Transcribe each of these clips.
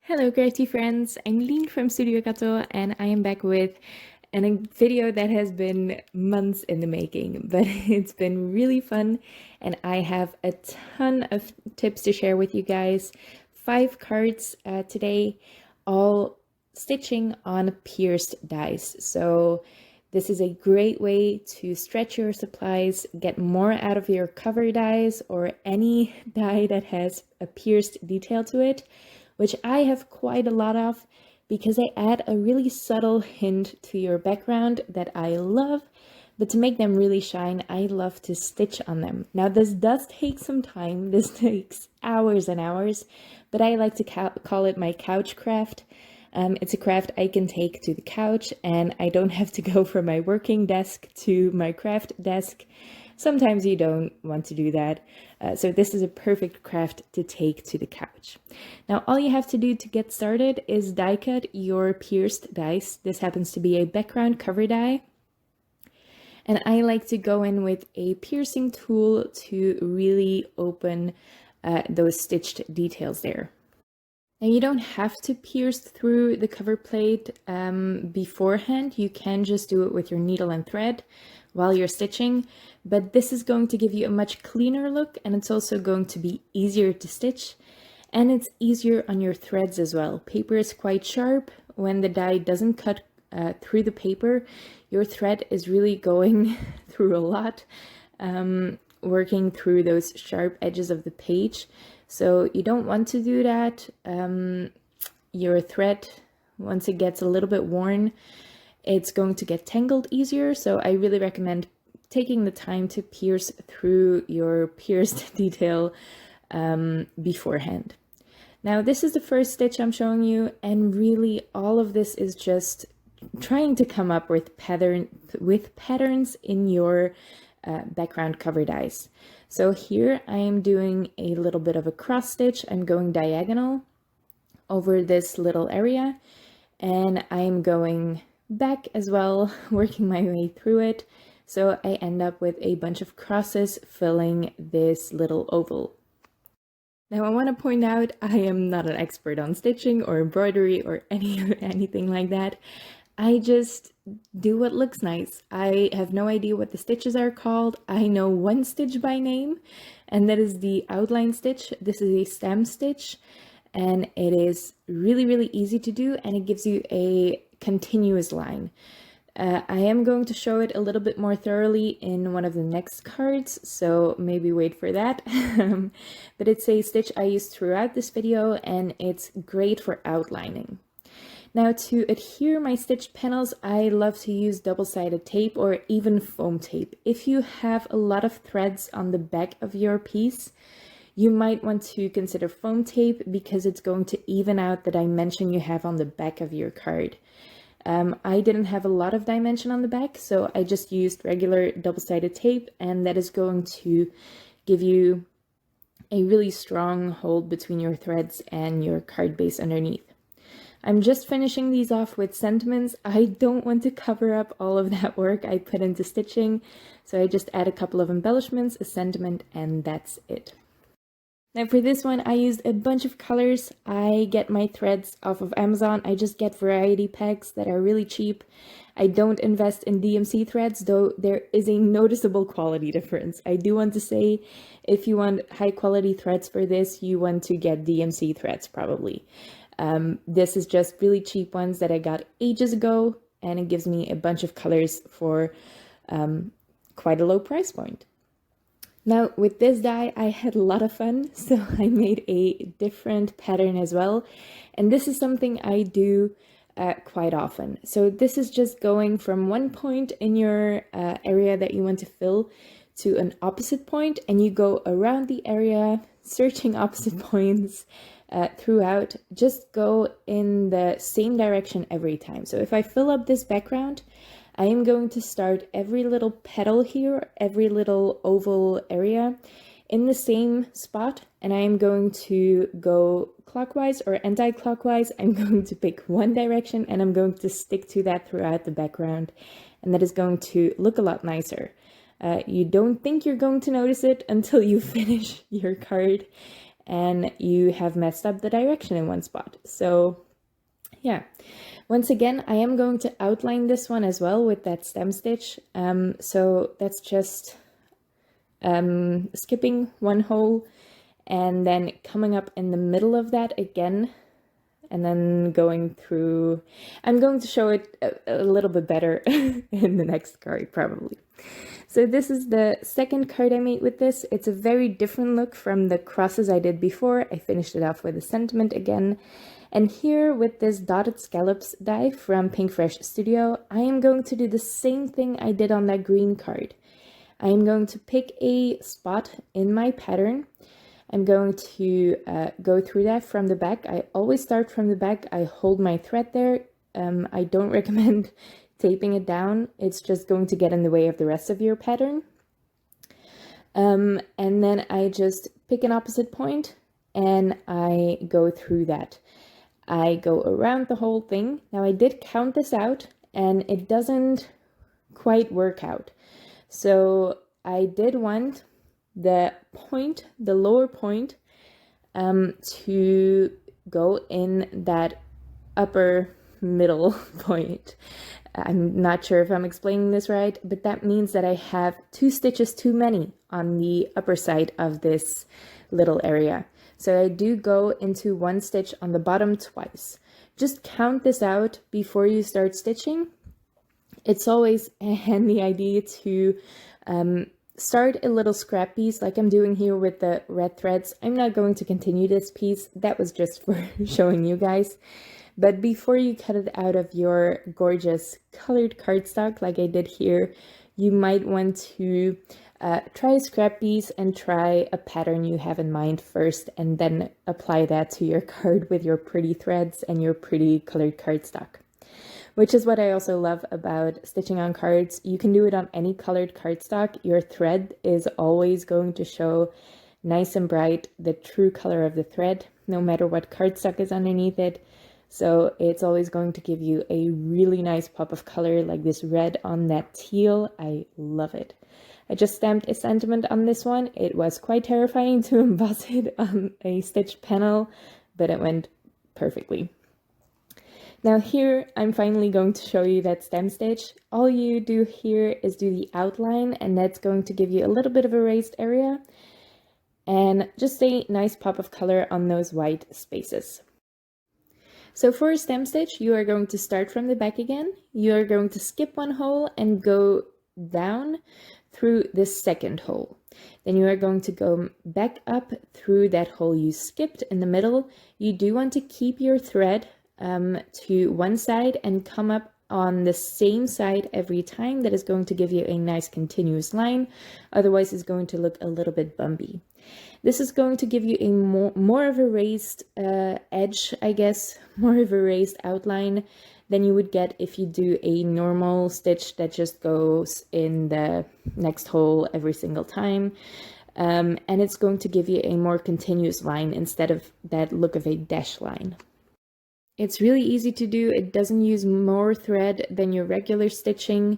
Hello crafty friends, I'm Lien from Studio Kato and I am back with a video that has been months in the making, but it's been really fun and I have a ton of tips to share with you guys. 5 cards today, all stitching on pierced dies. So this is a great way to stretch your supplies, get more out of your cover dies or any die that has a pierced detail to it, which I have quite a lot of because they add a really subtle hint to your background that I love. But to make them really shine, I love to stitch on them. Now this does take some time, this takes hours and hours, but I like to call it my couch craft. It's a craft I can take to the couch and I don't have to go from my working desk to my craft desk. Sometimes you don't want to do that. So this is a perfect craft to take to the couch. Now all you have to do to get started is die cut your pierced dies. This happens to be a background cover die. And I like to go in with a piercing tool to really open those stitched details there. Now you don't have to pierce through the cover plate beforehand. You can just do it with your needle and thread while you're stitching, but this is going to give you a much cleaner look and it's also going to be easier to stitch and it's easier on your threads as well. Paper is quite sharp. When the die doesn't cut through the paper, your thread is really going through a lot, working through those sharp edges of the page. So you don't want to do that. Your thread, once it gets a little bit worn, it's going to get tangled easier. So I really recommend taking the time to pierce through your pierced detail beforehand. Now this is the first stitch I'm showing you, and really all of this is just trying to come up with patterns in your background cover dies. So here I am doing a little bit of a cross stitch. I'm going diagonal over this little area and I'm going back as well, working my way through it. So I end up with a bunch of crosses filling this little oval. Now I want to point out I am not an expert on stitching or embroidery or anything like that. I just do what looks nice. I have no idea what the stitches are called. I know one stitch by name, and that is the outline stitch. This is a stem stitch, and it is really, really easy to do, and it gives you a continuous line. I am going to show it a little bit more thoroughly in one of the next cards, so maybe wait for that. But it's a stitch I use throughout this video, and it's great for outlining. Now to adhere my stitched panels, I love to use double-sided tape or even foam tape. If you have a lot of threads on the back of your piece, you might want to consider foam tape because it's going to even out the dimension you have on the back of your card. I didn't have a lot of dimension on the back, so I just used regular double-sided tape, and that is going to give you a really strong hold between your threads and your card base underneath. I'm just finishing these off with sentiments. I don't want to cover up all of that work I put into stitching, so I just add a couple of embellishments, a sentiment, and that's it. Now for this one, I used a bunch of colors. I get my threads off of Amazon. I just get variety packs that are really cheap. I don't invest in DMC threads, though there is a noticeable quality difference. I do want to say, if you want high quality threads for this, you want to get DMC threads probably. This is just really cheap ones that I got ages ago, and it gives me a bunch of colors for quite a low price point. Now with this die I had a lot of fun, so I made a different pattern as well, and this is something I do quite often. So this is just going from one point in your area that you want to fill to an opposite point, and you go around the area searching opposite points throughout. Just go in the same direction every time. So if I fill up this background, I am going to start every little petal here, every little oval area in the same spot, and I am going to go clockwise or anti-clockwise. I'm going to pick one direction and I'm going to stick to that throughout the background, and that is going to look a lot nicer. You don't think you're going to notice it until you finish your card, and you have messed up the direction in one spot. So yeah, once again, I am going to outline this one as well with that stem stitch. So that's just skipping one hole and then coming up in the middle of that again, and then going through. I'm going to show it a little bit better in the next card probably. So this is the second card I made with this. It's a very different look from the crosses I did before. I finished it off with a sentiment again. And here with this dotted scallops die from Pinkfresh Studio, I am going to do the same thing I did on that green card. I am going to pick a spot in my pattern. I'm going to go through that from the back. I always start from the back. I hold my thread there. I don't recommend taping it down. It's just going to get in the way of the rest of your pattern. And then I just pick an opposite point and I go through that. I go around the whole thing. Now I did count this out and it doesn't quite work out. So I did want the point, the lower point, to go in that upper middle point. I'm not sure if I'm explaining this right, but that means that I have 2 stitches too many on the upper side of this little area. So I do go into 1 stitch on the bottom twice. Just count this out before you start stitching. It's always a handy idea to start a little scrap piece like I'm doing here with the red threads. I'm not going to continue this piece. That was just for showing you guys. But before you cut it out of your gorgeous colored cardstock like I did here, you might want to try a scrap piece and try a pattern you have in mind first, and then apply that to your card with your pretty threads and your pretty colored cardstock. Which is what I also love about stitching on cards. You can do it on any colored cardstock. Your thread is always going to show nice and bright the true color of the thread, no matter what cardstock is underneath it. So it's always going to give you a really nice pop of color, like this red on that teal. I love it. I just stamped a sentiment on this one. It was quite terrifying to emboss it on a stitched panel, but it went perfectly. Now here, I'm finally going to show you that stem stitch. All you do here is do the outline, and that's going to give you a little bit of a raised area and just a nice pop of color on those white spaces. So for a stem stitch, you are going to start from the back again. You are going to skip 1 hole and go down through the second hole. Then you are going to go back up through that hole you skipped in the middle. You do want to keep your thread to one side and come up on the same side every time. That is going to give you a nice continuous line. Otherwise it's going to look a little bit bumpy. This is going to give you a more of a raised edge, I guess, more of a raised outline than you would get if you do a normal stitch that just goes in the next hole every single time. And it's going to give you a more continuous line instead of that look of a dash line. It's really easy to do. It doesn't use more thread than your regular stitching.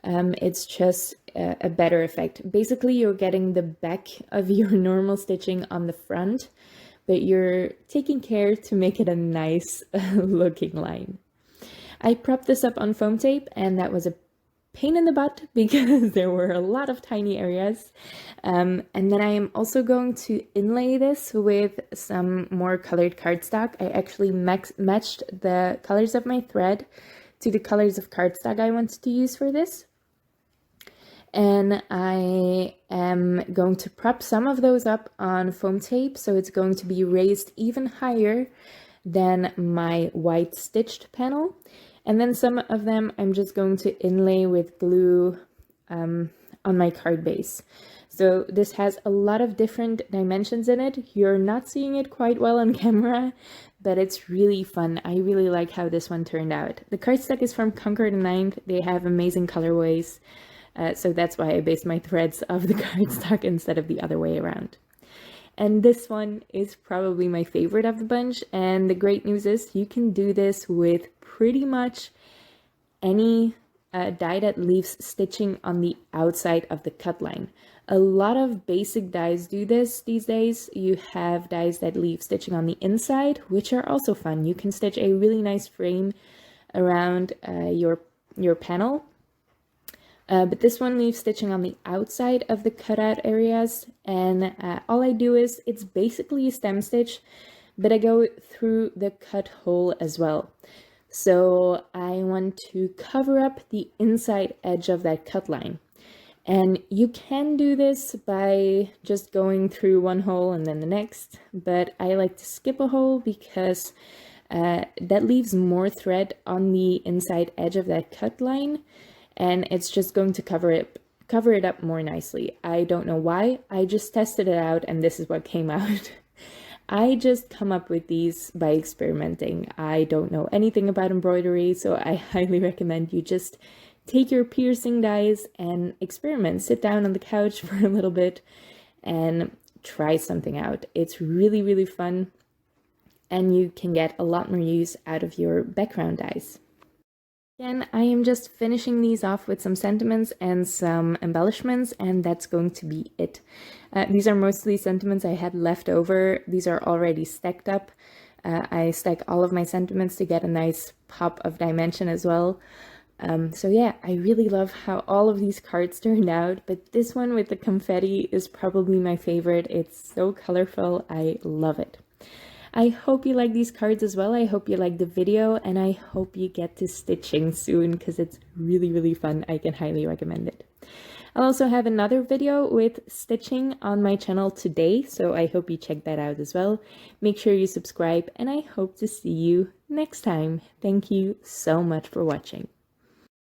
It's just a better effect. Basically, you're getting the back of your normal stitching on the front, but you're taking care to make it a nice looking line. I propped this up on foam tape, and that was a pain in the butt because there were a lot of tiny areas. And then I am also going to inlay this with some more colored cardstock. I actually matched the colors of my thread to the colors of cardstock I wanted to use for this. And I am going to prop some of those up on foam tape, so it's going to be raised even higher than my white stitched panel. And then some of them I'm just going to inlay with glue on my card base. So this has a lot of different dimensions in it. You're not seeing it quite well on camera, but it's really fun. I really like how this one turned out. The cardstock is from Concord & 9th. They have amazing colorways. So that's why I based my threads off the cardstock instead of the other way around. And this one is probably my favorite of the bunch. And the great news is you can do this with pretty much any die that leaves stitching on the outside of the cut line. A lot of basic dies do this these days. You have dies that leave stitching on the inside, which are also fun. You can stitch a really nice frame around your panel. But this one leaves stitching on the outside of the cutout areas, and all I do is, it's basically a stem stitch, but I go through the cut hole as well. So I want to cover up the inside edge of that cut line. And you can do this by just going through one hole and then the next, but I like to skip a hole because that leaves more thread on the inside edge of that cut line, and it's just going to cover it up more nicely. I don't know why, I just tested it out and this is what came out. I just come up with these by experimenting. I don't know anything about embroidery, so I highly recommend you just take your piercing dies and experiment. Sit down on the couch for a little bit and try something out. It's really, really fun, and you can get a lot more use out of your background dies. Again, I am just finishing these off with some sentiments and some embellishments, and that's going to be it. These are mostly sentiments I had left over. These are already stacked up. I stack all of my sentiments to get a nice pop of dimension as well. So yeah, I really love how all of these cards turned out, but this one with the confetti is probably my favorite. It's so colorful. I love it. I hope you like these cards as well. I hope you like the video, and I hope you get to stitching soon because it's really, really fun. I can highly recommend it. I'll also have another video with stitching on my channel today, so I hope you check that out as well. Make sure you subscribe, and I hope to see you next time. Thank you so much for watching.